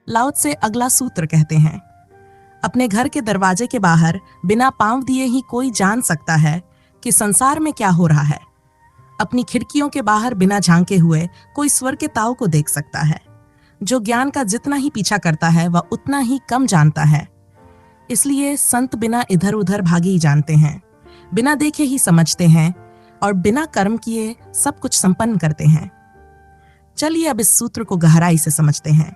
लाओ त्से अगला सूत्र कहते हैं, अपने घर के दरवाजे के बाहर बिना पांव दिए ही कोई जान सकता है कि संसार में क्या हो रहा है। अपनी खिड़कियों के बाहर बिना झांके हुए कोई स्वर्ग के ताव को देख सकता है। जो ज्ञान का जितना ही पीछा करता है वह उतना ही कम जानता है। इसलिए संत बिना इधर उधर भागे ही जानते हैं, बिना देखे ही समझते हैं और बिना कर्म किए सब कुछ संपन्न करते हैं। चलिए अब इस सूत्र को गहराई से समझते हैं।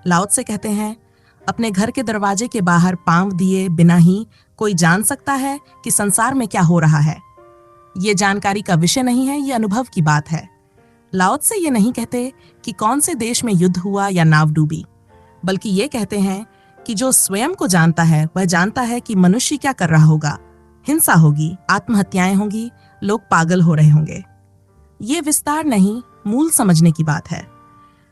लाओ त्से कहते हैं, अपने घर के दरवाजे के बाहर पांव दिए बिना ही कोई जान सकता है कि संसार में क्या हो रहा है। ये जानकारी का विषय नहीं है, ये अनुभव की बात है। लाओ त्से ये नहीं कहते कि कौन से देश में युद्ध हुआ या नाव डूबी, बल्कि ये कहते हैं कि जो स्वयं को जानता है वह जानता है कि मनुष्य क्या कर रहा होगा। हिंसा होगी, आत्महत्याएं होंगी, लोग पागल हो रहे होंगे। ये विस्तार नहीं, मूल समझने की बात है।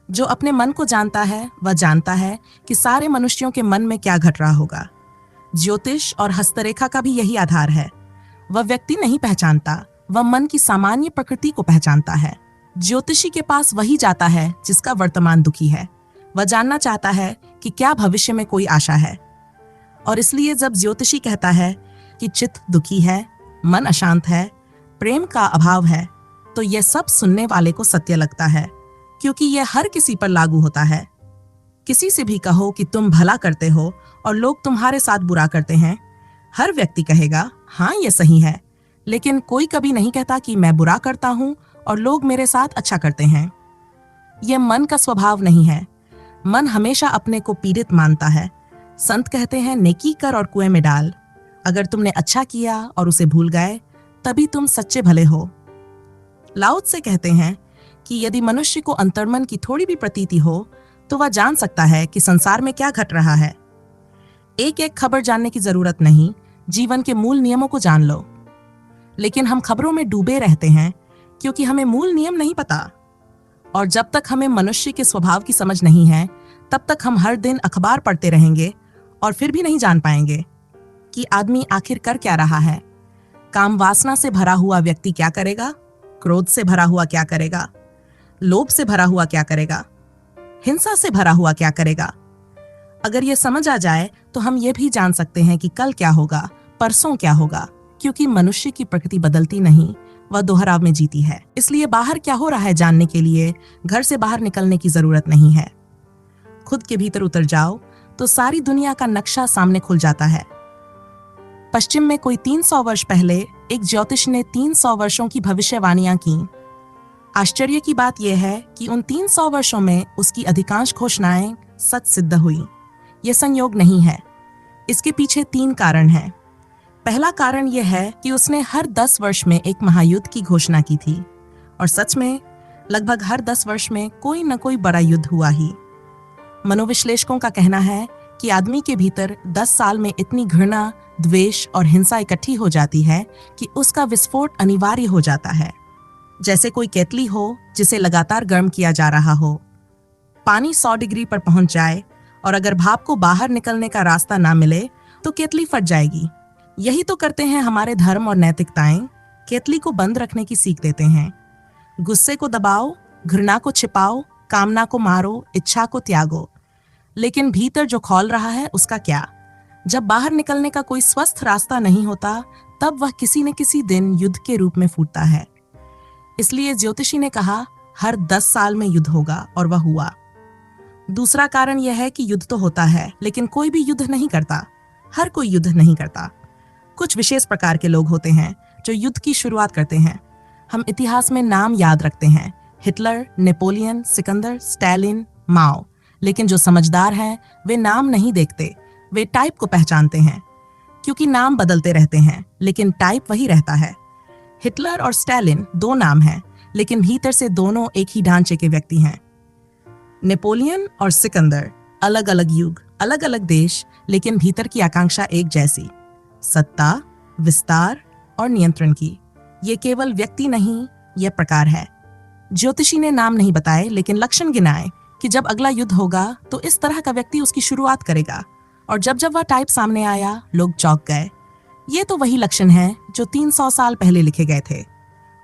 जो अपने मन को जानता है वह जानता है कि सारे मनुष्यों के मन में क्या घट रहा होगा। ज्योतिष और हस्तरेखा का भी यही आधार है। वह व्यक्ति नहीं पहचानता, वह मन की सामान्य प्रकृति को पहचानता है। ज्योतिषी के पास वही जाता है जिसका वर्तमान दुखी है। वह जानना चाहता है कि क्या भविष्य में कोई आशा है। और इसलिए जब ज्योतिषी कहता है कि चित्त दुखी है, मन अशांत है, प्रेम का अभाव है, तो यह सब सुनने वाले को सत्य लगता है, क्योंकि यह हर किसी पर लागू होता है। किसी से भी कहो कि तुम भला करते हो और लोग तुम्हारे साथ बुरा करते हैं, हर व्यक्ति कहेगा हाँ यह सही है, लेकिन कोई कभी नहीं कहता कि मैं बुरा करता हूं और लोग मेरे साथ अच्छा करते हैं। यह मन का स्वभाव नहीं है। मन हमेशा अपने को पीड़ित मानता है। संत कहते हैं, नेकी कर और कुएं में डाल। अगर तुमने अच्छा किया और उसे भूल गए तभी तुम सच्चे भले हो। लाओ त्से कहते हैं कि यदि मनुष्य को अंतर्मन की थोड़ी भी प्रतीति हो तो वह जान सकता है कि संसार में क्या घट रहा है। एक एक खबर जानने की जरूरत नहीं, जीवन के मूल नियमों को जान लो। लेकिन हम खबरों में डूबे रहते हैं क्योंकि हमें मूल नियम नहीं पता। और जब तक हमें मनुष्य के स्वभाव की समझ नहीं है तब तक हम हर दिन अखबार पढ़ते रहेंगे और फिर भी नहीं जान पाएंगे कि आदमी आखिर कर क्या रहा है। काम वासना से भरा हुआ व्यक्ति क्या करेगा, क्रोध से भरा हुआ क्या करेगा, लोभ से भरा हुआ क्या करेगा, हिंसा से भरा हुआ क्या करेगा। अगर ये समझ आ जाए तो हम ये भी जान सकते हैं कि कल क्या होगा, परसों क्या होगा, क्योंकि मनुष्य की प्रकृति बदलती नहीं, वह दोहराव में जीती है। इसलिए बाहर क्या हो रहा है जानने के लिए घर से बाहर निकलने की जरूरत नहीं है। खुद के भीतर उतर जाओ तो सारी दुनिया का नक्शा सामने खुल जाता है। पश्चिम में कोई 300 वर्ष पहले एक ज्योतिष ने 300 वर्षों की भविष्यवाणियां की। आश्चर्य की बात यह है कि उन 300 वर्षों में उसकी अधिकांश घोषणाएं सच सिद्ध हुई। यह संयोग नहीं है। इसके पीछे 3 कारण हैं। पहला कारण यह है कि उसने हर 10 वर्ष में एक महायुद्ध की घोषणा की थी और सच में लगभग हर 10 वर्ष में कोई न कोई बड़ा युद्ध हुआ ही। मनोविश्लेषकों का कहना है कि आदमी के भीतर 10 साल में इतनी घृणा, द्वेष और हिंसा इकट्ठी हो जाती है कि उसका विस्फोट अनिवार्य हो जाता है। जैसे कोई केतली हो जिसे लगातार गर्म किया जा रहा हो। पानी 100 डिग्री पर पहुंच जाए और अगर भाप को बाहर निकलने का रास्ता ना मिले तो केतली फट जाएगी। यही तो करते हैं हमारे धर्म और नैतिकताएं, केतली को बंद रखने की सीख देते हैं। गुस्से को दबाओ, घृणा को छिपाओ, कामना को मारो, इच्छा को त्यागो। लेकिन भीतर जो खौल रहा है उसका क्या? जब बाहर निकलने का कोई स्वस्थ रास्ता नहीं होता तब वह किसी न किसी दिन युद्ध के रूप में फूटता है। इसलिए ज्योतिषी ने कहा हर 10 साल में युद्ध होगा और वह हुआ। दूसरा कारण यह है कि युद्ध तो होता है लेकिन कोई भी युद्ध नहीं करता। हर कोई युद्ध नहीं करता। कुछ विशेष प्रकार के लोग होते हैं जो युद्ध की शुरुआत करते हैं। हम इतिहास में नाम याद रखते हैं, हिटलर, नेपोलियन, सिकंदर, स्टालिन, माओ। लेकिन जो समझदार हैं वे नाम नहीं देखते, वे टाइप को पहचानते हैं। क्योंकि नाम बदलते रहते हैं लेकिन टाइप वही रहता है। हिटलर और स्टालिन 2 नाम हैं लेकिन भीतर से दोनों एक ही ढांचे के व्यक्ति हैं। नेपोलियन और सिकंदर अलग अलग युग, अलग अलग देश, लेकिन भीतर की आकांक्षा एक जैसी, सत्ता, विस्तार और नियंत्रण की। ये केवल व्यक्ति नहीं, यह प्रकार है। ज्योतिषी ने नाम नहीं बताए लेकिन लक्षण गिनाए कि जब अगला युद्ध होगा तो इस तरह का व्यक्ति उसकी शुरुआत करेगा। और जब जब वह टाइप सामने आया लोग चौंक गए। ये तो वही लक्षण हैं जो 300 साल पहले लिखे गए थे।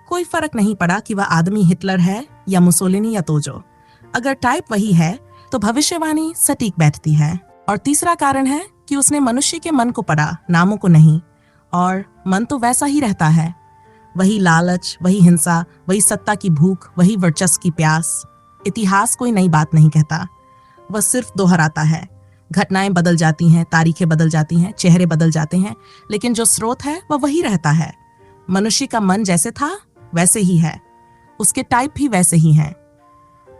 कोई फर्क नहीं पड़ा कि वह आदमी हिटलर है या मुसोलिनी या तोजो। अगर टाइप वही है तो भविष्यवाणी सटीक बैठती है। और तीसरा कारण है कि उसने मनुष्य के मन को पढ़ा, नामों को नहीं। और मन तो वैसा ही रहता है, वही लालच, वही हिंसा, वही सत्ता की भूख, वही वर्चस्व की प्यास। इतिहास कोई नई बात नहीं कहता, वह सिर्फ दोहराता है। घटनाएं बदल जाती हैं, तारीखें बदल जाती हैं, चेहरे बदल जाते हैं, लेकिन जो स्रोत है वह वही रहता है। मनुष्य का मन जैसे था वैसे ही है, उसके टाइप भी वैसे ही हैं।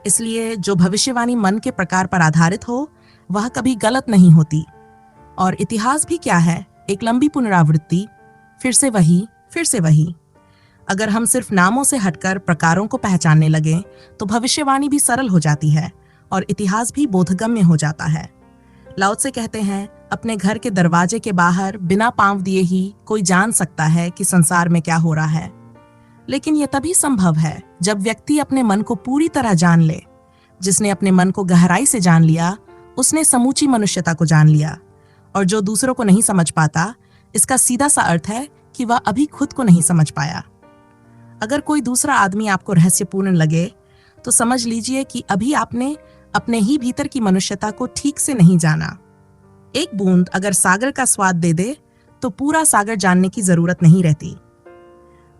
इसलिए जो भविष्यवाणी मन के प्रकार पर आधारित हो वह कभी गलत नहीं होती। और इतिहास भी क्या है, एक लंबी पुनरावृत्ति, फिर से वही, फिर से वही। अगर हम सिर्फ नामों से हटकर प्रकारों को पहचानने लगें तो भविष्यवाणी भी सरल हो जाती है और इतिहास भी बोधगम्य हो जाता है। लाओ त्से कहते हैं, अपने घर के दरवाजे के बाहर बिना पांव दिए ही कोई जान सकता है कि संसार में क्या हो रहा है। लेकिन यह तभी संभव है जब व्यक्ति अपने मन को पूरी तरह जान ले। जिसने अपने मन को गहराई से जान लिया उसने समूची मनुष्यता को जान लिया। और जो दूसरों को नहीं समझ पाता, इसका सीधा सा अर्थ है कि वह अभी खुद को नहीं समझ पाया। अगर कोई दूसरा आदमी आपको रहस्यपूर्ण लगे तो समझ लीजिए कि अभी आपने अपने ही भीतर की मनुष्यता को ठीक से नहीं जाना। एक बूंद अगर सागर का स्वाद दे दे तो पूरा सागर जानने की जरूरत नहीं रहती।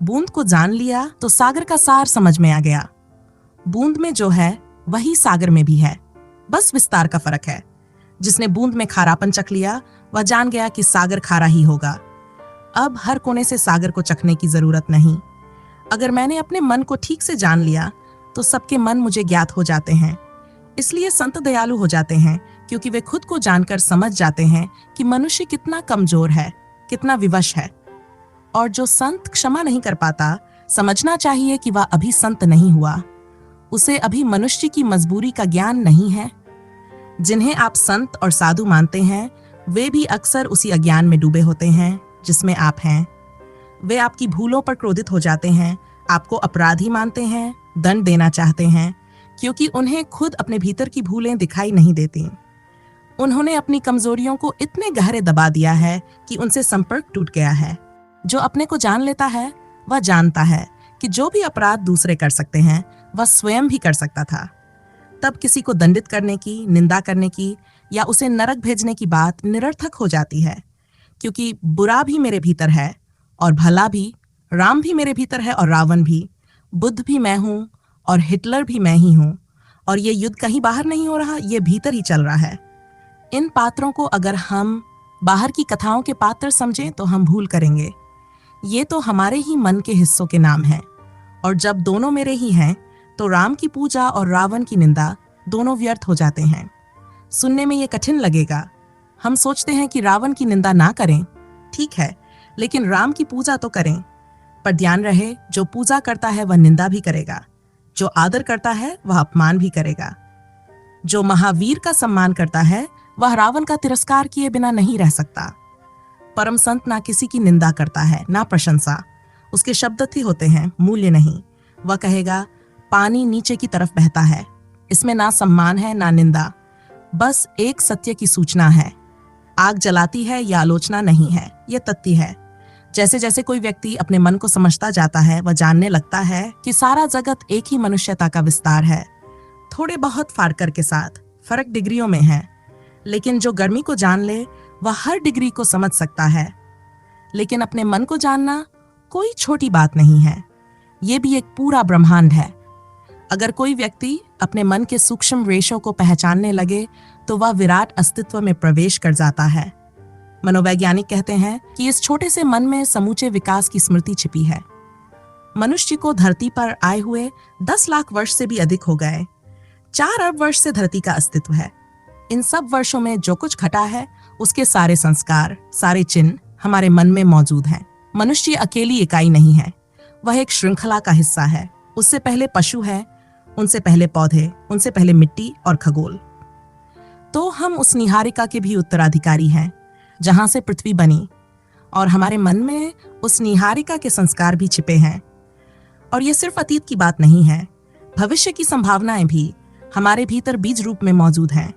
बूंद को जान लिया तो सागर का सार समझ में आ गया। बूंद में जो है वही सागर में भी है, बस विस्तार का फर्क है। जिसने बूंद में खारापन चख लिया वह जान गया कि सागर खारा ही होगा। अब हर कोने से सागर को चखने की जरूरत नहीं। अगर मैंने अपने मन को ठीक से जान लिया तो सबके मन मुझे ज्ञात हो जाते हैं। इसलिए संत दयालु हो जाते हैं, क्योंकि वे खुद को जानकर समझ जाते हैं कि मनुष्य कितना कमजोर है, कितना विवश है। और जो संत क्षमा नहीं कर पाता, समझना चाहिए कि वह अभी संत नहीं हुआ, उसे अभी मनुष्य की मजबूरी का ज्ञान नहीं है। जिन्हें आप संत और साधु मानते हैं वे भी अक्सर उसी अज्ञान में डूबे होते हैं जिसमें आप हैं। वे आपकी भूलों पर क्रोधित हो जाते हैं, आपको अपराधी मानते हैं, दंड देना चाहते हैं, क्योंकि उन्हें खुद अपने भीतर की भूलें दिखाई नहीं देती। उन्होंने अपनी कमजोरियों को इतने गहरे दबा दिया है कि उनसे संपर्क टूट गया है। जो अपने को जान लेता है वह जानता है कि जो भी अपराध दूसरे कर सकते हैं वह स्वयं भी कर सकता था। तब किसी को दंडित करने की, निंदा करने की या उसे नरक भेजने की बात निरर्थक हो जाती है, क्योंकि बुरा भी मेरे भीतर है और भला भी, राम भी मेरे भीतर है और रावण भी, बुद्ध भी मैं हूँ और हिटलर भी मैं ही हूँ। और ये युद्ध कहीं बाहर नहीं हो रहा, ये भीतर ही चल रहा है। इन पात्रों को अगर हम बाहर की कथाओं के पात्र समझें तो हम भूल करेंगे। ये तो हमारे ही मन के हिस्सों के नाम हैं, और जब दोनों मेरे ही हैं तो राम की पूजा और रावण की निंदा दोनों व्यर्थ हो जाते हैं। सुनने में ये कठिन लगेगा। हम सोचते हैं कि रावण की निंदा ना करें, ठीक है, लेकिन राम की पूजा तो करें। पर ध्यान रहे, जो पूजा करता है वह निंदा भी करेगा, जो आदर करता है वह अपमान भी करेगा। जो महावीर का सम्मान करता है वह रावण का तिरस्कार किए बिना नहीं रह सकता। परम संत ना किसी की निंदा करता है ना प्रशंसा, उसके शब्द ही होते हैं, मूल्य नहीं। वह कहेगा, पानी नीचे की तरफ बहता है, इसमें ना सम्मान है ना निंदा, बस एक सत्य की सूचना है। आग जलाती है या आलोचना नहीं है, यह तथ्य है। जैसे जैसे कोई व्यक्ति अपने मन को समझता जाता है वह जानने लगता है कि सारा जगत एक ही मनुष्यता का विस्तार है, थोड़े बहुत फाड़कर के साथ, फर्क डिग्रियों में है। लेकिन जो गर्मी को जान ले वह हर डिग्री को समझ सकता है। लेकिन अपने मन को जानना कोई छोटी बात नहीं है, ये भी एक पूरा ब्रह्मांड है। अगर कोई व्यक्ति अपने मन के सूक्ष्म रेशों को पहचानने लगे तो वह विराट अस्तित्व में प्रवेश कर जाता है। मनोवैज्ञानिक कहते हैं कि इस छोटे से मन में समूचे विकास की स्मृति छिपी है। मनुष्य को धरती पर आए हुए 10 लाख वर्ष से भी अधिक हो गए। 4 अरब वर्ष से धरती का अस्तित्व है। इन सब वर्षों में जो कुछ घटा है उसके सारे संस्कार, सारे चिन्ह हमारे मन में मौजूद हैं। मनुष्य अकेली इकाई नहीं है, वह एक श्रृंखला का हिस्सा है। उससे पहले पशु है, उनसे पहले पौधे, उनसे पहले मिट्टी और खगोल। तो हम उस निहारिका के भी उत्तराधिकारी हैं जहां से पृथ्वी बनी, और हमारे मन में उस निहारिका के संस्कार भी छिपे हैं। और ये सिर्फ अतीत की बात नहीं है, भविष्य की संभावनाएं भी हमारे भीतर बीज रूप में मौजूद हैं।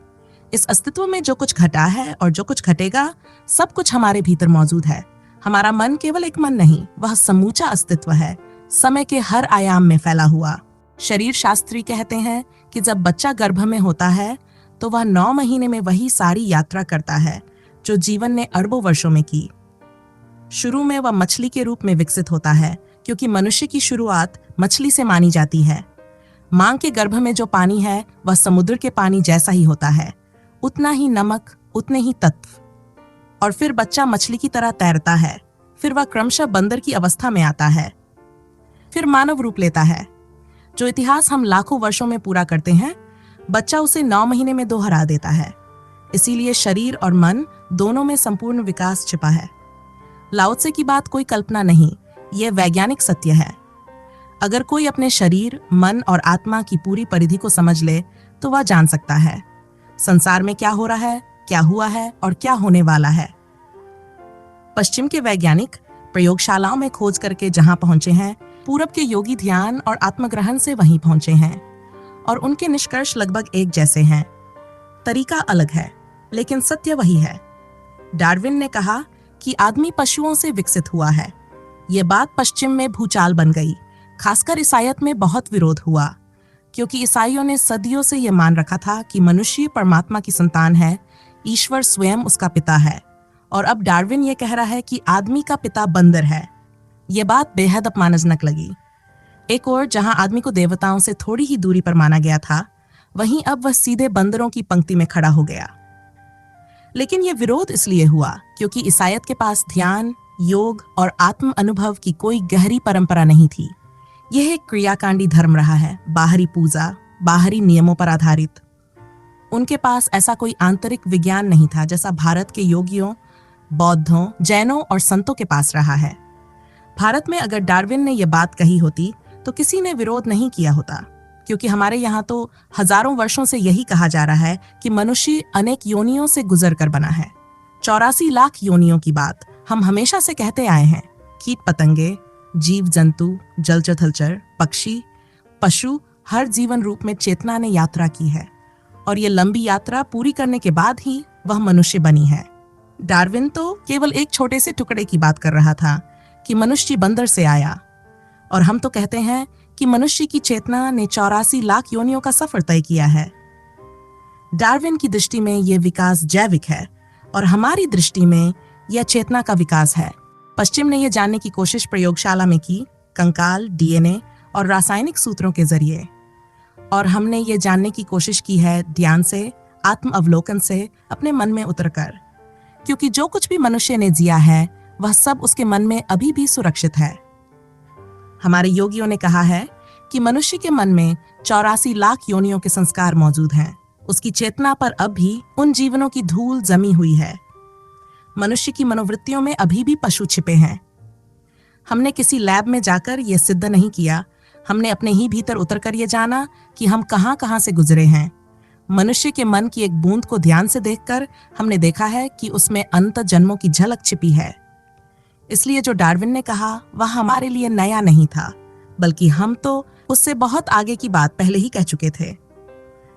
इस अस्तित्व में जो कुछ घटा है और जो कुछ घटेगा, सब कुछ हमारे भीतर मौजूद है। हमारा मन केवल एक मन नहीं, वह समूचा अस्तित्व है, समय के हर आयाम में फैला हुआ। शरीर शास्त्री कहते हैं कि जब बच्चा गर्भ में होता है तो वह 9 महीने में वही सारी यात्रा करता है जो जीवन ने अरबों वर्षों में की। शुरू में वह मछली के रूप में विकसित होता है, क्योंकि मनुष्य की शुरुआत मछली से मानी जाती है। मां के गर्भ में जो पानी है वह समुद्र के पानी जैसा ही होता है, उतना ही नमक, उतने ही तत्व। और फिर बच्चा मछली की तरह तैरता है, फिर वह क्रमशः बंदर की अवस्था में आता है, फिर मानव रूप लेता है। जो इतिहास हम लाखों वर्षों में पूरा करते हैं, बच्चा उसे 9 महीने में दोहरा देता है। इसीलिए शरीर और मन दोनों में संपूर्ण विकास छिपा है। लाओ त्से की बात कोई कल्पना नहीं, यह वैज्ञानिक सत्य है। अगर कोई अपने शरीर, मन और आत्मा की पूरी परिधि को समझ ले तो वह जान सकता है संसार में क्या हो रहा है, क्या हुआ है और क्या होने वाला है। पश्चिम के वैज्ञानिक प्रयोगशालाओं में खोज करके जहां पहुंचे हैं, पूरब के योगी ध्यान और आत्मग्रहण से वहीं पहुंचे हैं, और उनके निष्कर्ष लगभग एक जैसे हैं। तरीका अलग है, लेकिन सत्य वही है। डार्विन ने कहा कि आदमी पशुओं से विकसित हुआ है। ये बात पश्चिम में भूचाल बन गई। खासकर ईसाईयत में बहुत विरोध हुआ, क्योंकि ईसाइयों ने सदियों से यह मान रखा था कि मनुष्य परमात्मा की संतान है, ईश्वर स्वयं उसका पिता है। और अब डार्विन ये कह रहा है कि आदमी का पिता बंदर है। ये बात बेहद अपमानजनक लगी। एक और जहां आदमी को देवताओं से थोड़ी ही दूरी पर माना गया था, वहीं अब वह सीधे बंदरों की पंक्ति में खड़ा हो गया। लेकिन यह विरोध इसलिए हुआ क्योंकि ईसाईयत के पास ध्यान, योग और आत्म अनुभव की कोई गहरी परंपरा नहीं थी। यह एक क्रियाकांडी धर्म रहा है, बाहरी पूजा, बाहरी नियमों पर आधारित। उनके पास ऐसा कोई आंतरिक विज्ञान नहीं था जैसा भारत के योगियों, बौद्धों, जैनों और संतों के पास रहा है। भारत में अगर डार्विन ने यह बात कही होती तो किसी ने विरोध नहीं किया होता, क्योंकि हमारे यहाँ तो हजारों वर्षों से यही कहा जा रहा है कि मनुष्य अनेक योनियों से गुजर कर बना है। 84 लाख योनियों की बात हम हमेशा से कहते आए हैं। कीट पतंगे, जीव जंतु, जलचर थलचर, पक्षी, पशु, हर जीवन रूप में चेतना ने यात्रा की है, और ये लंबी यात्रा पूरी करने के बाद ही वह मनुष्य बनी है। डार्विन तो केवल एक छोटे से टुकड़े की बात कर रहा था कि मनुष्य बंदर से आया, और हम तो कहते हैं कि मनुष्य की चेतना ने 84 लाख योनियों का सफर तय किया है। डार्विन की दृष्टि में यह विकास जैविक है, और हमारी दृष्टि में यह चेतना का विकास है। पश्चिम ने यह जानने की कोशिश प्रयोगशाला में की, कंकाल, डीएनए और रासायनिक सूत्रों के जरिए, और हमने ये जानने की कोशिश की है ध्यान से, आत्म अवलोकन से, अपने मन में उतरकर, क्योंकि जो कुछ भी मनुष्य ने जिया है वह सब उसके मन में अभी भी सुरक्षित है। हमारे योगियों ने कहा है कि मनुष्य के मन में 84 लाख योनियों के संस्कार मौजूद हैं। उसकी चेतना पर अब भी उन जीवनों की धूल जमी हुई है। मनुष्य की मनोवृत्तियों में अभी भी पशु छिपे हैं। हमने किसी लैब में जाकर यह सिद्ध नहीं किया, हमने अपने ही भीतर उतरकर यह जाना कि हम कहां कहां से गुजरे हैं। मनुष्य के मन की एक बूंद को ध्यान से देखकर हमने देखा है कि उसमें अनंत जन्मों की झलक छिपी है। इसलिए जो डार्विन ने कहा वह हमारे लिए नया नहीं था, बल्कि हम तो उससे बहुत आगे की बात पहले ही कह चुके थे।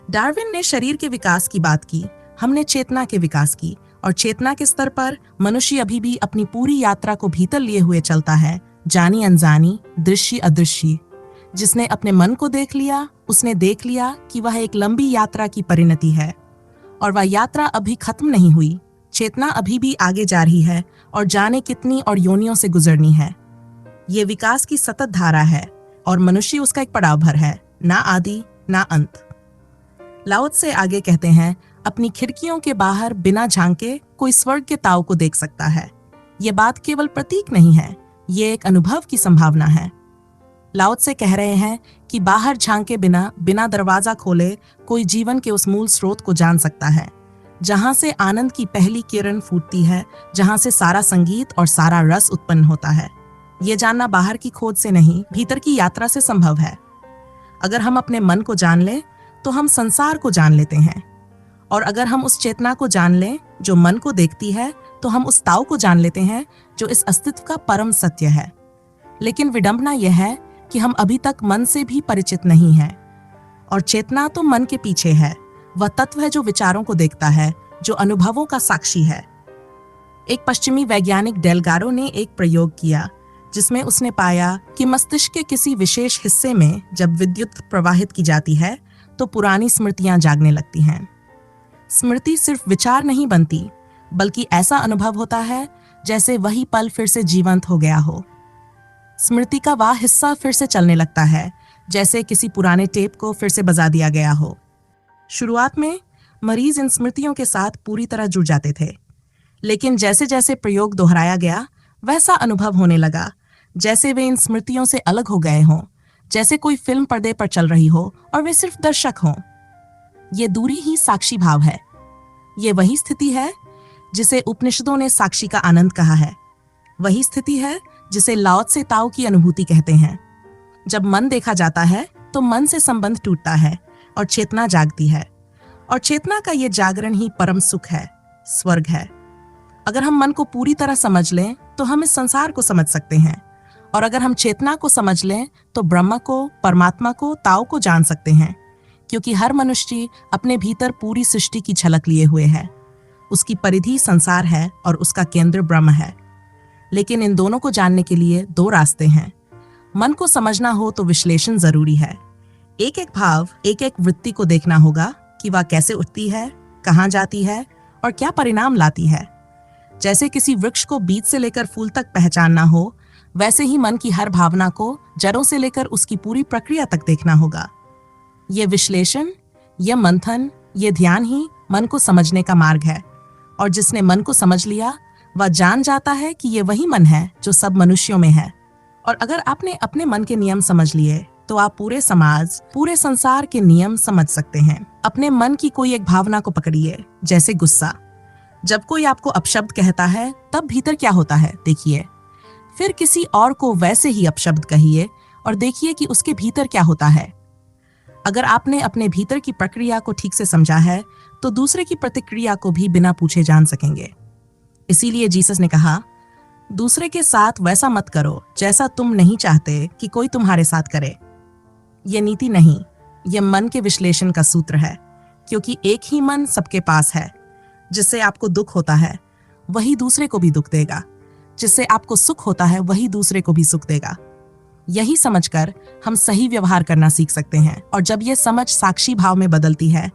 डार्विन ने शरीर के विकास की बात की, हमने चेतना के विकास की, और चेतना के स्तर पर मनुष्य अभी भी अपनी पूरी यात्रा को भीतर लिए हुए चलता है, जानी अनजानी, दृश्य अदृश्य। जिसने अपने मन को देख लिया, उसने देख लिया कि वह एक लंबी यात्रा की परिणति है, और वह यात्रा अभी खत्म नहीं हुई। चेतना अभी भी आगे जा रही है, और जाने कितनी और योनियों से गुजरनी है। ये विकास की सतत धारा है, और मनुष्य उसका एक पड़ाव भर है, ना आदि ना अंत। लाओ त्से आगे कहते हैं, अपनी खिड़कियों के बाहर बिना झांके कोई स्वर्ग के ताव को देख सकता है। ये बात केवल प्रतीक नहीं है, ये एक अनुभव की संभावना है। लाओ त्से कह रहे हैं कि बाहर झांके बिना दरवाजा खोले कोई जीवन के उस मूल स्रोत को जान सकता है, जहां से आनंद की पहली किरण फूटती है, जहां से सारा संगीत और सारा रस उत्पन्न होता है। ये जानना बाहर की खोज से नहीं, भीतर की यात्रा से संभव है। अगर हम अपने मन को जान लें तो हम संसार को जान लेते हैं, और अगर हम उस चेतना को जान लें जो मन को देखती है, तो हम उस ताऊ को जान लेते हैं जो इस अस्तित्व का परम सत्य है। लेकिन विडंबना यह है कि हम अभी तक मन से भी परिचित नहीं हैं, और चेतना तो मन के पीछे है। वह तत्व है जो विचारों को देखता है, जो अनुभवों का साक्षी है। एक पश्चिमी वैज्ञानिक डेलगारो ने एक प्रयोग किया जिसमें उसने पाया कि मस्तिष्क के किसी विशेष हिस्से में जब विद्युत प्रवाहित की जाती है तो पुरानी स्मृतियां जागने लगती हैं। स्मृति सिर्फ विचार नहीं बनती, बल्कि ऐसा अनुभव होता है जैसे वही पल फिर से जीवंत हो गया हो। स्मृति का वह हिस्सा फिर से चलने लगता है, जैसे किसी पुराने टेप को फिर से बजा दिया गया हो। शुरुआत में मरीज इन स्मृतियों के साथ पूरी तरह जुड़ जाते थे, लेकिन जैसे जैसे प्रयोग दोहराया गया, वैसा अनुभव होने लगा जैसे वे इन स्मृतियों से अलग हो गए हों, जैसे कोई फिल्म पर्दे पर चल रही हो और वे सिर्फ दर्शक हों। ये दूरी ही साक्षी भाव है। ये वही स्थिति है जिसे उपनिषदों ने साक्षी का आनंद कहा है। वही स्थिति है जिसे लाओ त्से ताओ की अनुभूति कहते हैं। जब मन देखा जाता है तो मन से संबंध टूटता है और चेतना जागती है, और चेतना का ये जागरण ही परम सुख है, स्वर्ग है। अगर हम मन को पूरी तरह समझ लें तो हम इस संसार को समझ सकते हैं, और अगर हम चेतना को समझ लें तो ब्रह्म को, परमात्मा को, ताओ को जान सकते हैं, क्योंकि हर मनुष्य अपने भीतर पूरी सृष्टि की झलक लिए हुए है। उसकी परिधि संसार है और उसका केंद्र ब्रह्म है। लेकिन इन दोनों को जानने के लिए दो रास्ते हैं। मन को समझना हो तो विश्लेषण जरूरी है। एक एक भाव, एक एक वृत्ति को देखना होगा कि वह कैसे उठती है, कहाँ जाती है और क्या परिणाम लाती है। जैसे किसी वृक्ष को बीज से लेकर फूल तक पहचानना हो, वैसे ही मन की हर भावना को जड़ों से लेकर उसकी पूरी प्रक्रिया तक देखना होगा। ये विश्लेषण, ये मंथन, ये ध्यान ही मन को समझने का मार्ग है। और जिसने मन को समझ लिया वह जान जाता है कि ये वही मन है जो सब मनुष्यों में है। और अगर आपने अपने मन के नियम समझ लिए तो आप पूरे समाज, पूरे संसार के नियम समझ सकते हैं। अपने मन की कोई एक भावना को पकड़िए, जैसे गुस्सा। जब कोई आपको अपशब्द कहता है तब भीतर क्या होता है देखिए। फिर किसी और को वैसे ही अपशब्द कहिए और देखिए कि उसके भीतर क्या होता है। अगर आपने अपने भीतर की प्रक्रिया को ठीक से समझा है तो दूसरे की प्रतिक्रिया को भी बिना पूछे जान सकेंगे। इसीलिए जीसस ने कहा, दूसरे के साथ वैसा मत करो जैसा तुम नहीं चाहते कि कोई तुम्हारे साथ करे। ये नीति नहीं, ये मन के विश्लेषण का सूत्र है, क्योंकि एक ही मन सबके पास है। जिससे आपको दुख होता है वही दूसरे को भी दुख देगा, जिससे आपको सुख होता है वही दूसरे को भी सुख देगा। यही समझकर हम सही व्यवहार करना सीख सकते हैं, और जब यह समझ साक्षी भाव में बदलती है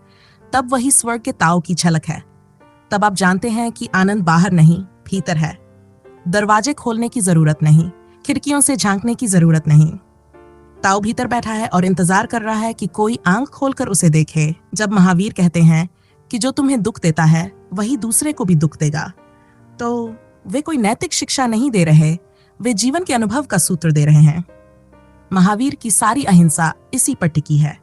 तब वही स्वर्ग के ताओ की झलक है। तब आप जानते हैं कि आनंद बाहर नहीं, भीतर है। दरवाजे खोलने की जरूरत नहीं, खिड़कियों से झांकने की जरूरत नहीं। ताओ भीतर बैठा है और इंतजार कर रहा है कि कोई आंख खोलकर उसे देखे। जब महावीर कहते हैं कि जो तुम्हें दुख देता है वही दूसरे को भी दुख देगा, तो वे कोई नैतिक शिक्षा नहीं दे रहे, वे जीवन के अनुभव का सूत्र दे रहे हैं। महावीर की सारी अहिंसा इसी पर टिकी है।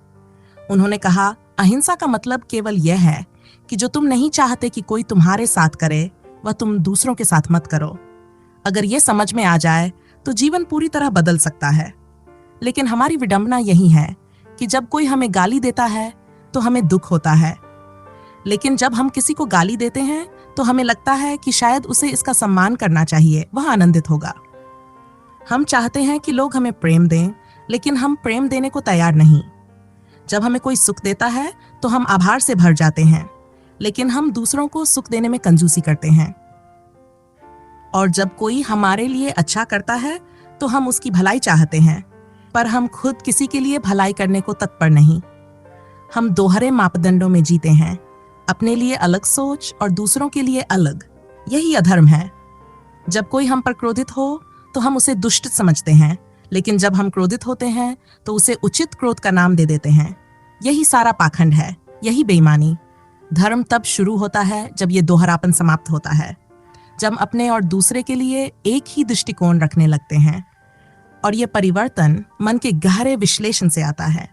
उन्होंने कहा, अहिंसा का मतलब केवल यह है कि जो तुम नहीं चाहते कि कोई तुम्हारे साथ करे वह तुम दूसरों के साथ मत करो। अगर यह समझ में आ जाए तो जीवन पूरी तरह बदल सकता है। लेकिन हमारी विडंबना यही है कि जब कोई हमें गाली देता है तो हमें दुख होता है, लेकिन जब हम किसी को गाली देते हैं तो हमें लगता है कि शायद उसे इसका सम्मान करना चाहिए, वह आनंदित होगा। हम चाहते हैं कि लोग हमें प्रेम दें, लेकिन हम प्रेम देने को तैयार नहीं। जब हमें कोई सुख देता है तो हम आभार से भर जाते हैं, लेकिन हम दूसरों को सुख देने में कंजूसी करते हैं। और जब कोई हमारे लिए अच्छा करता है तो हम उसकी भलाई चाहते हैं, पर हम खुद किसी के लिए भलाई करने को तत्पर नहीं। हम दोहरे मापदंडों में जीते हैं, अपने लिए अलग सोच और दूसरों के लिए अलग। यही अधर्म है। जब कोई हम पर क्रोधित हो तो हम उसे दुष्ट समझते हैं, लेकिन जब हम क्रोधित होते हैं तो उसे उचित क्रोध का नाम दे देते हैं। यही सारा पाखंड है, यही बेईमानी। धर्म तब शुरू होता है जब ये दोहरापन समाप्त होता है, जब अपने और दूसरे के लिए एक ही दृष्टिकोण रखने लगते हैं। और ये परिवर्तन मन के गहरे विश्लेषण से आता है।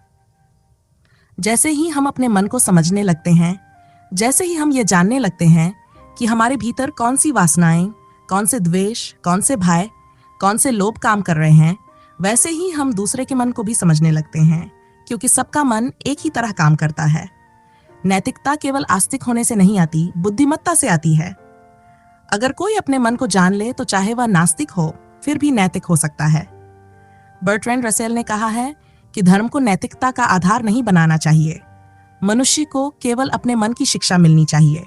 जैसे ही हम अपने मन को समझने लगते हैं, जैसे ही हम ये जानने लगते हैं कि हमारे भीतर कौन सी वासनाएं, कौन से द्वेष, कौन से भय, कौन से लोभ काम कर रहे हैं, वैसे ही हम दूसरे के मन को भी समझने लगते हैं, क्योंकि सबका मन एक ही तरह काम करता है। नैतिकता केवल आस्तिक होने से नहीं आती, बुद्धिमत्ता से आती है। अगर कोई अपने मन को जान ले तो चाहे वह नास्तिक हो फिर भी नैतिक हो सकता है। बर्ट्रैंड रसेल ने कहा है कि धर्म को नैतिकता का आधार नहीं बनाना चाहिए, मनुष्य को केवल अपने मन की शिक्षा मिलनी चाहिए।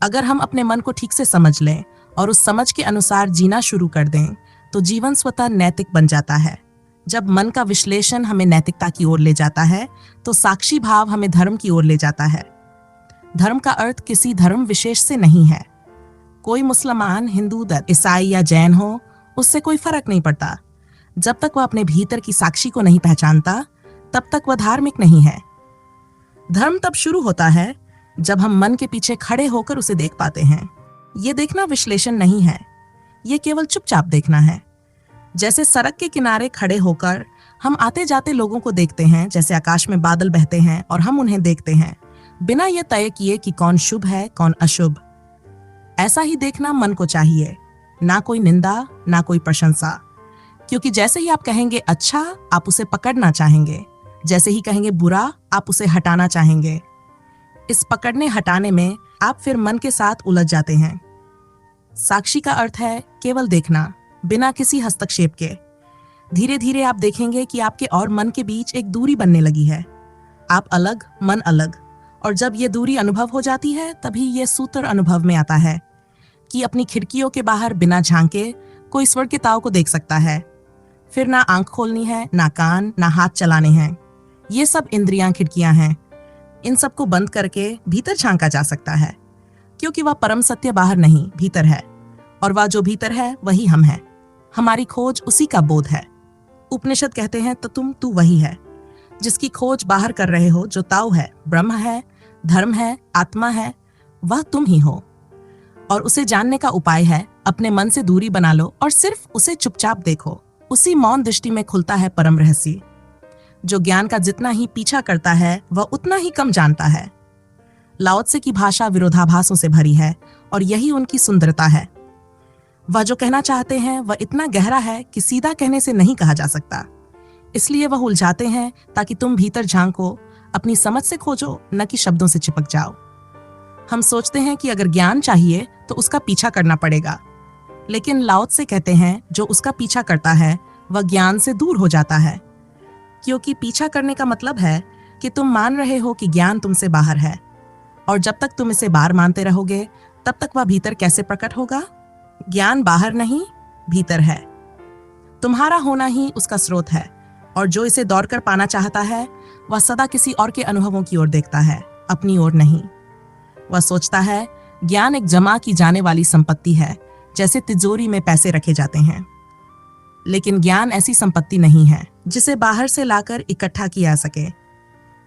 अगर हम अपने मन को ठीक से समझ लें और उस समझ के अनुसार जीना शुरू कर दें तो जीवन स्वतः नैतिक बन जाता है। जब मन का विश्लेषण हमें नैतिकता की ओर ले जाता है तो साक्षी भाव हमें धर्म की ओर ले जाता है। धर्म का अर्थ किसी धर्म विशेष से नहीं है। कोई मुसलमान, हिंदू, ईसाई या जैन हो, उससे कोई फर्क नहीं पड़ता। जब तक वह अपने भीतर की साक्षी को नहीं पहचानता, तब तक वह धार्मिक नहीं है। धर्म तब शुरू होता है जब हम मन के पीछे खड़े होकर उसे देख पाते हैं। ये देखना विश्लेषण नहीं है, ये केवल चुपचाप देखना है। जैसे सड़क के किनारे खड़े होकर हम आते जाते लोगों को देखते हैं, जैसे आकाश में बादल बहते हैं और हम उन्हें देखते हैं बिना ये तय किए कि कौन शुभ है कौन अशुभ। ऐसा ही देखना मन को चाहिए, ना कोई निंदा ना कोई प्रशंसा। क्योंकि जैसे ही आप कहेंगे अच्छा, आप उसे पकड़ना चाहेंगे, जैसे ही कहेंगे बुरा, आप उसे हटाना चाहेंगे। इस पकड़ने हटाने में आप फिर मन के साथ उलझ जाते हैं। साक्षी का अर्थ है केवल देखना, बिना किसी हस्तक्षेप के। धीरे धीरे आप देखेंगे कि आपके और मन के बीच एक दूरी बनने लगी है। आप अलग, मन अलग। और जब ये दूरी अनुभव हो जाती है, तभी ये सूत्र अनुभव में आता है कि अपनी खिड़कियों के बाहर बिना झांके कोई स्वर्ग के ताव को देख सकता है। फिर ना आंख खोलनी है, ना कान, ना हाथ चलाने हैं। ये सब इंद्रियां खिड़कियां हैं। इन सबको बंद करके भीतर झांका जा सकता है, क्योंकि वह परम सत्य बाहर नहीं, भीतर है। और वह जो भीतर है वही हम है। हमारी खोज उसी का बोध है। उपनिषद कहते हैं तो तू वही है जिसकी खोज बाहर कर रहे हो, जो ताऊ है, ब्रह्म है, धर्म है, आत्मा है, वह तुम ही हो। और उसे जानने का उपाय है अपने मन से दूरी बना लो और सिर्फ उसे चुपचाप देखो। उसी मौन दृष्टि में खुलता है परम रहस्य। जो ज्ञान का जितना ही पीछा करता है वह उतना ही कम जानता है। लाओ त्से की भाषा विरोधाभासों से भरी है और यही उनकी सुंदरता है। वह जो कहना चाहते हैं वह इतना गहरा है कि सीधा कहने से नहीं कहा जा सकता। इसलिए वह उलझाते हैं ताकि तुम भीतर झांको, अपनी समझ से खोजो, न कि शब्दों से चिपक जाओ। हम सोचते हैं कि अगर ज्ञान चाहिए तो उसका पीछा करना पड़ेगा, लेकिन लाओ त्से कहते हैं जो उसका पीछा करता है वह ज्ञान से दूर हो जाता है। क्योंकि पीछा करने का मतलब है कि तुम मान रहे हो कि ज्ञान तुमसे बाहर है, और जब तक तुम इसे बाहर मानते रहोगे तब तक वह भीतर कैसे प्रकट होगा। ज्ञान बाहर नहीं, भीतर है। तुम्हारा होना ही उसका स्रोत है, और जो इसे दौड़कर पाना चाहता है वह सदा किसी और के अनुभवों की ओर देखता है, अपनी ओर नहीं। वह सोचता है ज्ञान एक जमा की जाने वाली संपत्ति है, जैसे तिजोरी में पैसे रखे जाते हैं। लेकिन ज्ञान ऐसी संपत्ति नहीं है जिसे बाहर से लाकर इकट्ठा किया जा सके।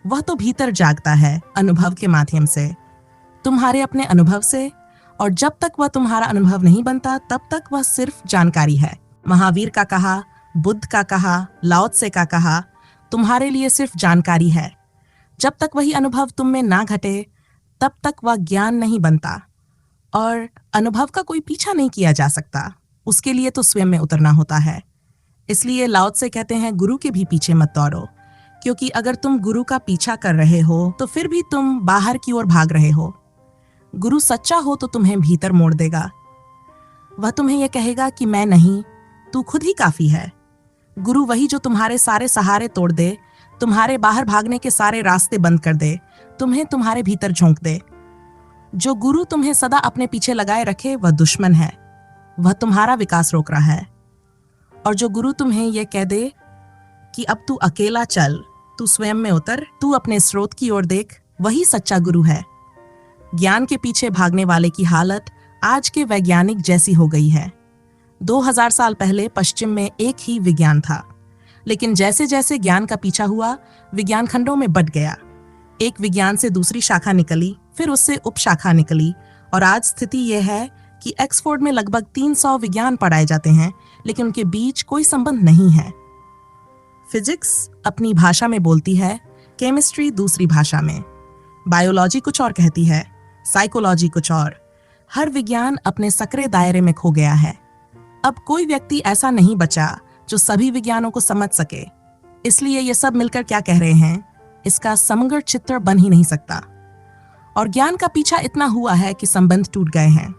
वह तो भीतर जागता है, अनुभव के माध्यम से, तुम्हारे अपने अनुभव से। और जब तक वह तुम्हारा अनुभव नहीं बनता तब तक वह सिर्फ जानकारी है। महावीर का कहा, बुद्ध का कहा, लाओ त्से का कहा, तुम्हारे लिए सिर्फ जानकारी है। जब तक वही अनुभव तुम में ना घटे तब तक वह ज्ञान नहीं बनता। और अनुभव का कोई पीछा नहीं किया जा सकता, उसके लिए तो स्वयं में उतरना होता है। इसलिए लाओ त्से कहते हैं गुरु के भी पीछे मत दौड़ो, क्योंकि अगर तुम गुरु का पीछा कर रहे हो तो फिर भी तुम बाहर की ओर भाग रहे हो। गुरु सच्चा हो तो तुम्हें भीतर मोड़ देगा। वह तुम्हें यह कहेगा कि मैं नहीं, तू खुद ही काफी है। गुरु वही जो तुम्हारे सारे सहारे तोड़ दे, तुम्हारे बाहर भागने के सारे रास्ते बंद कर दे, तुम्हें तुम्हारे भीतर झोंक दे। जो गुरु तुम्हें सदा अपने पीछे लगाए रखे वह दुश्मन है, वह तुम्हारा विकास रोक रहा है। और जो गुरु तुम्हें यह कह दे कि अब तू अकेला चल, तू स्वयं में उतर, तू अपने स्रोत की ओर देख, वही सच्चा गुरु है। ज्ञान के पीछे भागने वाले की हालत आज के वैज्ञानिक जैसी हो गई है। 2000 साल पहले पश्चिम में एक ही विज्ञान था, लेकिन जैसे जैसे ज्ञान का पीछा हुआ विज्ञान खंडों में बंट गया। एक विज्ञान से दूसरी शाखा निकली, फिर उससे उपशाखा निकली, और आज स्थिति यह है कि ऑक्सफोर्ड में लगभग 300 विज्ञान पढ़ाए जाते हैं, लेकिन उनके बीच कोई संबंध नहीं है। फिजिक्स अपनी भाषा में बोलती है, केमिस्ट्री दूसरी भाषा में, बायोलॉजी कुछ और कहती है, साइकोलॉजी कुछ और। हर विज्ञान अपने सक्रिय दायरे में खो गया है। अब कोई व्यक्ति ऐसा नहीं बचा जो सभी विज्ञानों को समझ सके। इसलिए ये सब मिलकर क्या कह रहे हैं, इसका समग्र चित्र बन ही नहीं सकता। और ज्ञान का पीछा इतना हुआ है कि संबंध टूट गए हैं।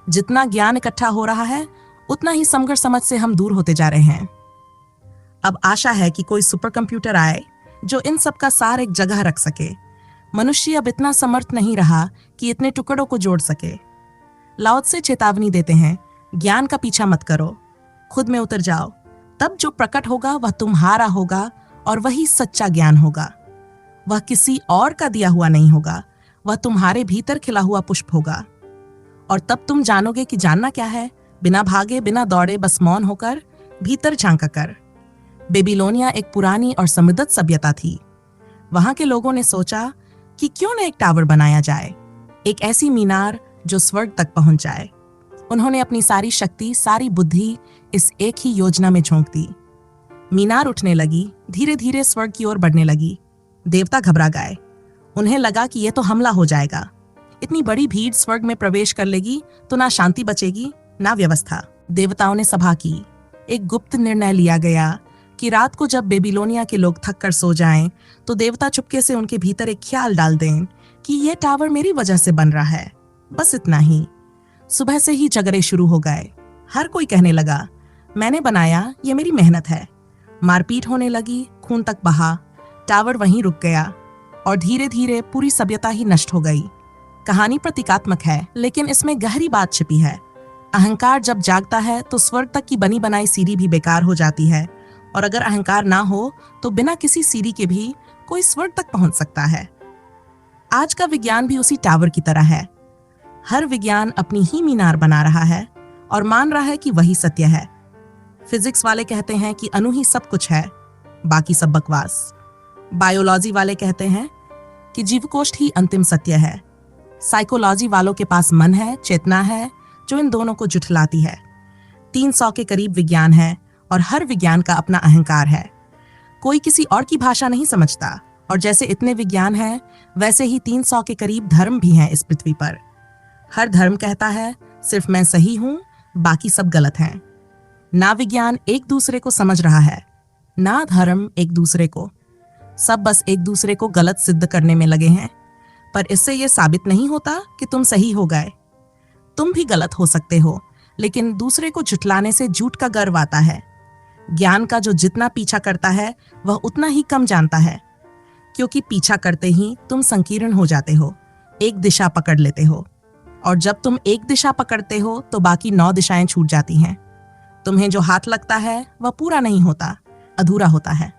जितना ज्ञान इकट्ठा हो रहा है उतना ही समग्र समझ से हम दूर होते जा रहे हैं। अब आशा है कि कोई सुपर कंप्यूटर आए जो इन सब का सार एक जगह रख सके। मनुष्य अब इतना समर्थ नहीं रहा कि इतने टुकड़ों को जोड़ सके। लाओ त्से चेतावनी देते हैं, ज्ञान का पीछा मत करो, खुद में उतर जाओ। तब जो प्रकट होगा वह तुम्हारा होगा, और वही सच्चा ज्ञान होगा। वह किसी और का दिया हुआ नहीं होगा, वह तुम्हारे भीतर खिला हुआ पुष्प होगा। और तब तुम जानोगे कि जानना क्या है, बिना भागे बिना दौड़े, बस मौन होकर, भीतर झांका कर। बेबीलोनिया एक पुरानी और समृद्ध सभ्यता थी। वहां के लोगों ने सोचा कि क्यों न एक टावर बनाया जाए, एक ऐसी मीनार जो स्वर्ग तक पहुंच जाए। उन्होंने अपनी सारी शक्ति, सारी बुद्धि इस एक ही योजना में झोंक दी। मीनार उठने लगी, धीरे धीरे स्वर्ग की ओर बढ़ने लगी। देवता घबरा गए। उन्हें लगा कि यह तो हमला हो जाएगा। इतनी बड़ी भीड़ स्वर्ग में प्रवेश कर लेगी तो ना शांति बचेगी ना व्यवस्था। देवताओं ने सभा की। एक गुप्त निर्णय लिया गया कि रात को जब बेबीलोनिया के लोग थक कर सो जाएं, तो देवता चुपके से उनके भीतर एक ख्याल डाल दें कि यह टावर मेरी वजह से बन रहा है। बस इतना ही। सुबह से ही झगड़े शुरू हो गए। हर कोई कहने लगा, मैंने बनाया, ये मेरी मेहनत है। मारपीट होने लगी, खून तक बहा। टावर वहीं रुक गया और धीरे धीरे पूरी सभ्यता ही नष्ट हो गई। कहानी प्रतीकात्मक है, लेकिन इसमें गहरी बात छिपी है। अहंकार जब जागता है तो स्वर्ग तक की बनी बनाई सीढ़ी भी बेकार हो जाती है, और अगर अहंकार ना हो तो बिना किसी सीढ़ी के भी कोई स्वर्ग तक पहुंच सकता है। आज का विज्ञान भी उसी टावर की तरह है। हर विज्ञान अपनी ही मीनार बना रहा है और मान रहा है कि वही सत्य है। फिजिक्स वाले कहते हैं कि अणु ही सब कुछ है, बाकी सब बकवास। बायोलॉजी वाले कहते हैं कि जीवकोष्ठ ही अंतिम सत्य है। साइकोलॉजी वालों के पास मन है, चेतना है, जो इन दोनों को जुठलाती है। 300 के करीब विज्ञान है और हर विज्ञान का अपना अहंकार है। कोई किसी और की भाषा नहीं समझता, और जैसे इतने विज्ञान हैं, वैसे ही 300 के करीब धर्म भी हैं इस पृथ्वी पर। हर धर्म कहता है सिर्फ मैं सही हूं, बाकी सब गलत हैं। ना विज्ञान एक दूसरे को समझ रहा है, ना धर्म एक दूसरे को। सब बस एक दूसरे को गलत सिद्ध करने में लगे हैं। पर इससे यह साबित नहीं होता कि तुम सही हो गए। तुम भी गलत हो सकते हो, लेकिन दूसरे को झुठलाने से झूठ का गर्व आता है। ज्ञान का जो जितना पीछा करता है वह उतना ही कम जानता है, क्योंकि पीछा करते ही तुम संकीर्ण हो जाते हो, एक दिशा पकड़ लेते हो। और जब तुम एक दिशा पकड़ते हो तो बाकी 9 दिशाएं छूट जाती हैं। तुम्हें जो हाथ लगता है वह पूरा नहीं होता, अधूरा होता है।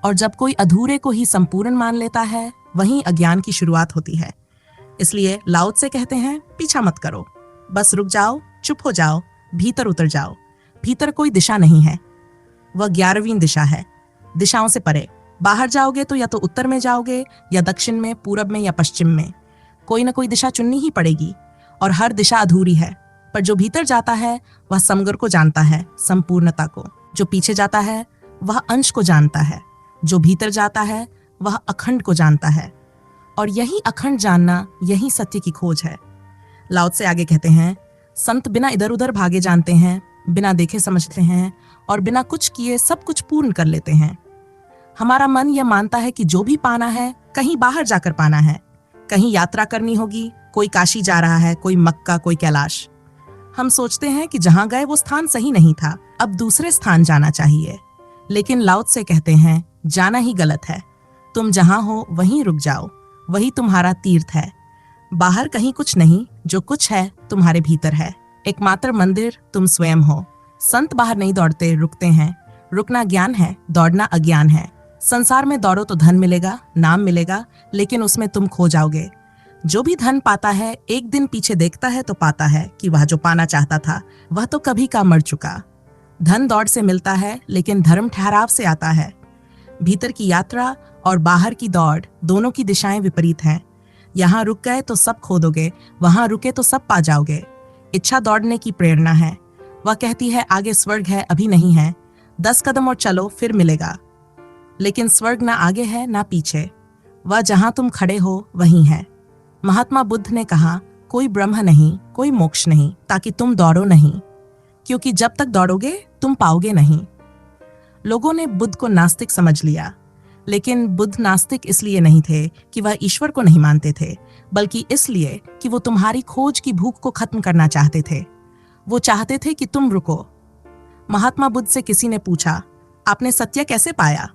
और जब कोई अधूरे को ही संपूर्ण मान लेता है, वहीं अज्ञान की शुरुआत होती है। इसलिए लाओ त्से कहते हैं, पीछा मत करो, बस रुक जाओ, चुप हो जाओ, भीतर उतर जाओ। भीतर कोई दिशा नहीं है, वह 11वीं दिशा है। दिशाओं से परे बाहर जाओगे तो या तो उत्तर में जाओगे, या दक्षिण में, पूरब में, या पश्चिम में। कोई ना कोई दिशा चुननी ही पड़ेगी, और हर दिशा अधूरी है। पर जो भीतर जाता है वह समग्र को जानता है, संपूर्णता को। जो पीछे जाता है वह अंश को जानता है। जो भीतर जाता है वह अखंड को जानता है। और यही अखंड जानना, यही सत्य की खोज है। लाओ त्से आगे कहते हैं, संत बिना इधर उधर भागे जानते हैं, बिना देखे समझते हैं, और बिना कुछ किए सब कुछ पूर्ण कर लेते हैं। हमारा मन यह मानता है कि जो भी पाना है कहीं बाहर जाकर पाना है। कहीं यात्रा करनी होगी, कोई काशी जा रहा है, कोई मक्का, कोई कैलाश। हम सोचते हैं कि जहां गए वो स्थान सही नहीं था, अब दूसरे स्थान जाना चाहिए। लेकिन लाओ त्से कहते हैं, जाना ही गलत है। तुम जहां हो वहीं रुक जाओ, वही तुम्हारा तीर्थ है। बाहर कहीं कुछ नहीं, जो कुछ है तुम्हारे भीतर है। एकमात्र मंदिर तुम स्वयं हो। संत बाहर नहीं दौड़ते, रुकते हैं। रुकना ज्ञान है, दौड़ना अज्ञान है। संसार में दौड़ो तो धन मिलेगा, नाम मिलेगा, लेकिन उसमें तुम खो जाओगे। जो भी धन पाता है, एक दिन पीछे देखता है तो पाता है कि वह जो पाना चाहता था वह तो कभी का मर चुका। धन दौड़ से मिलता है, लेकिन धर्म ठहराव से आता है। भीतर की यात्रा और बाहर की दौड़, दोनों की दिशाएं विपरीत हैं। यहाँ रुक गए तो सब खो दोगे, वहां रुके तो सब पा जाओगे। इच्छा दौड़ने की प्रेरणा है। वह कहती है आगे स्वर्ग है, अभी नहीं है, 10 कदम और चलो फिर मिलेगा। लेकिन स्वर्ग ना आगे है ना पीछे, वह जहां तुम खड़े हो वहीं है। महात्मा बुद्ध ने कहा, कोई ब्रह्म नहीं, कोई मोक्ष नहीं, ताकि तुम दौड़ो नहीं, क्योंकि जब तक दौड़ोगे तुम पाओगे नहीं। लोगों ने बुद्ध को नास्तिक समझ लिया, लेकिन बुद्ध नास्तिक इसलिए नहीं थे कि वह ईश्वर को नहीं मानते थे, बल्कि इसलिए कि वो तुम्हारी खोज की भूख को खत्म करना चाहते थे। वो चाहते थे कि तुम रुको। महात्मा बुद्ध से किसी ने पूछा, आपने सत्य कैसे पाया?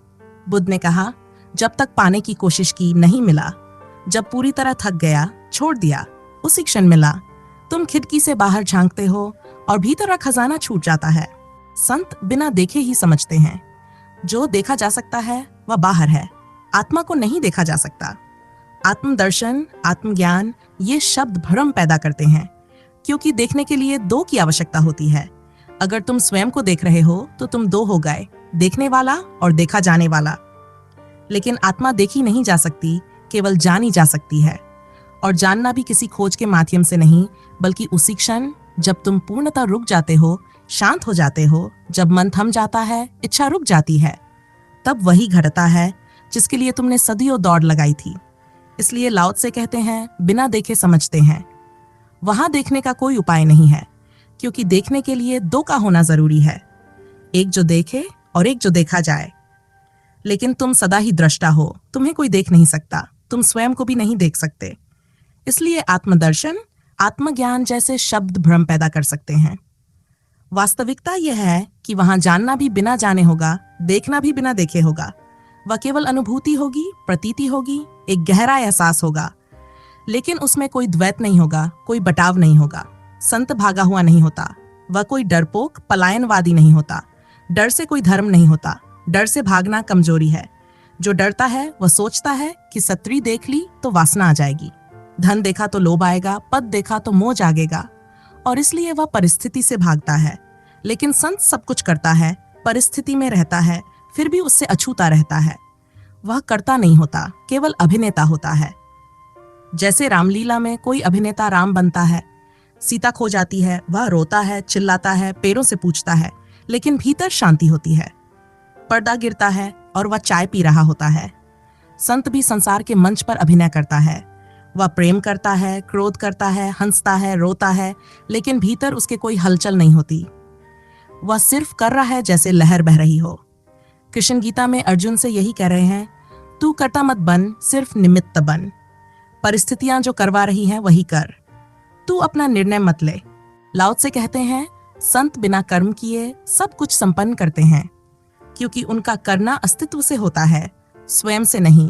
बुद्ध ने कहा, जब तक पाने की कोशिश की नहीं मिला। जब पूरी तरह थक गया, छोड़ दिया, उसी क्षण मिला। तुम खिड़की से बाहर झांकते हो और भीतर का खजाना छूट जाता है। संत बिना देखे ही समझते हैं। जो देखा जा सकता है वह बाहर है, आत्मा को नहीं देखा जा सकता। आत्मदर्शन, आत्मज्ञान ये शब्द भ्रम पैदा करते हैं, क्योंकि देखने के लिए दो की आवश्यकता होती है। अगर तुम स्वयं को देख रहे हो तो तुम दो हो गए, देखने वाला और देखा जाने वाला। लेकिन आत्मा देखी नहीं जा सकती, केवल जानी जा सकती है। और जानना भी किसी खोज के माध्यम से नहीं, बल्कि उसी क्षण जब तुम पूर्णतः रुक जाते हो, शांत हो जाते हो, जब मन थम जाता है, इच्छा रुक जाती है, तब वही घटता है जिसके लिए तुमने सदियों दौड़ लगाई थी। इसलिए लाओ त्से कहते हैं, बिना देखे समझते हैं। वहां देखने का कोई उपाय नहीं है, क्योंकि देखने के लिए दो का होना जरूरी है, एक जो देखे और एक जो देखा जाए। लेकिन तुम सदा ही दृष्टा हो, तुम्हें कोई देख नहीं सकता, तुम स्वयं को भी नहीं देख सकते। इसलिए आत्मदर्शन, आत्मज्ञान जैसे शब्द भ्रम पैदा कर सकते हैं। वास्तविकता यह है कि वहां जानना भी बिना जाने होगा, देखना भी बिना देखे होगा। वह केवल अनुभूति होगी, प्रतीति होगी, एक गहरा एहसास होगा, लेकिन उसमें कोई द्वैत नहीं होगा, कोई बटाव नहीं होगा। संत भागा हुआ नहीं होता, वह कोई डरपोक पलायनवादी नहीं होता। डर से कोई धर्म नहीं होता, डर से भागना कमजोरी है। जो डरता है वह सोचता है कि सत्री देख ली तो वासना आ जाएगी, धन देखा तो लोभ आएगा, पद देखा तो मोह जागेगा, और इसलिए वह परिस्थिति से भागता है। लेकिन संत सब कुछ करता है, परिस्थिति में रहता है, फिर भी उससे अछूता रहता है। वह कर्ता नहीं होता, केवल अभिनेता होता है। जैसे रामलीला में कोई अभिनेता राम बनता है, सीता खो जाती है, वह रोता है, चिल्लाता है, पैरों से पूछता है, लेकिन भीतर शांति होती है। पर्दा गिरता है और वह चाय पी रहा होता है। संत भी संसार के मंच पर अभिनय करता है। वह प्रेम करता है, क्रोध करता है, हंसता है, रोता है, लेकिन भीतर उसके कोई हलचल नहीं होती। वह सिर्फ कर रहा है जैसे लहर बह रही हो। कृष्ण गीता में अर्जुन से यही कह रहे हैं, तू कर्ता मत बन, सिर्फ निमित्त बन। परिस्थितियां जो करवा रही हैं वही कर, तू अपना निर्णय मत ले। लाओ त्से कहते हैं, संत बिना कर्म किए सब कुछ संपन्न करते हैं, क्योंकि उनका करना अस्तित्व से होता है, स्वयं से नहीं।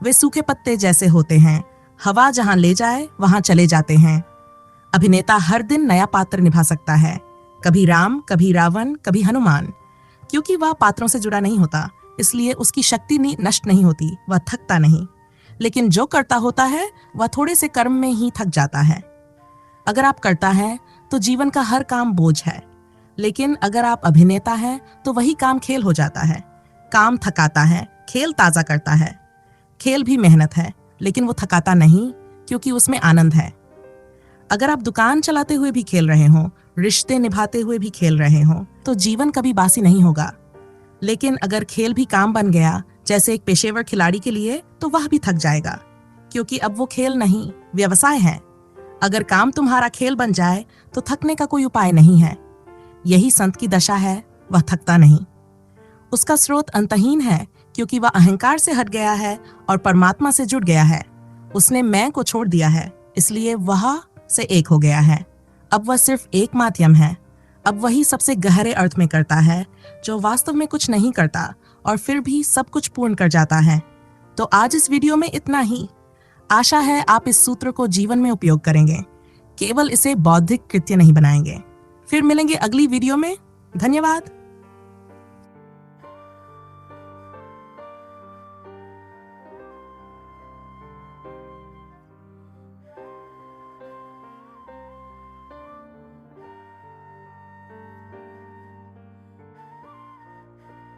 वे सूखे पत्ते जैसे होते हैं, हवा जहां ले जाए वहां चले जाते हैं। अभिनेता हर दिन नया पात्र निभा सकता है, कभी राम, कभी रावण, कभी हनुमान, क्योंकि वह पात्रों से जुड़ा नहीं होता, इसलिए उसकी शक्ति नष्ट नहीं होती, वह थकता नहीं। लेकिन जो करता होता है वह थोड़े से कर्म में ही थक जाता है। अगर आप करता है तो जीवन का हर काम बोझ है, लेकिन अगर आप अभिनेता हैं तो वही काम खेल हो जाता है। काम थकाता है, खेल ताजा करता है। खेल भी मेहनत है, लेकिन वो थकाता नहीं, क्योंकि उसमें आनंद है। अगर आप दुकान चलाते हुए भी खेल रहे हो, रिश्ते निभाते हुए भी खेल रहे हो, तो जीवन कभी बासी नहीं होगा। लेकिन अगर खेल भी काम बन गया, जैसे एक पेशेवर खिलाड़ी के लिए, तो वह भी थक जाएगा, क्योंकि अब वो खेल नहीं, व्यवसाय है। अगर काम तुम्हारा खेल बन जाए तो थकने का कोई उपाय नहीं है। यही संत की दशा है, वह थकता नहीं। उसका स्रोत अंतहीन है, क्योंकि वह अहंकार से हट गया है और परमात्मा से जुड़ गया है। उसने मैं को छोड़ दिया है, इसलिए वह से एक हो गया है। अब वह सिर्फ एक माध्यम है। अब वही सबसे गहरे अर्थ में करता है, जो वास्तव में कुछ नहीं करता और फिर भी सब कुछ पूर्ण कर जाता है। तो आज इस वीडियो में इतना ही। आशा है आप इस सूत्र को जीवन में उपयोग करेंगे, केवल इसे बौद्धिक कृत्य नहीं बनाएंगे। फिर मिलेंगे अगली वीडियो में। धन्यवाद।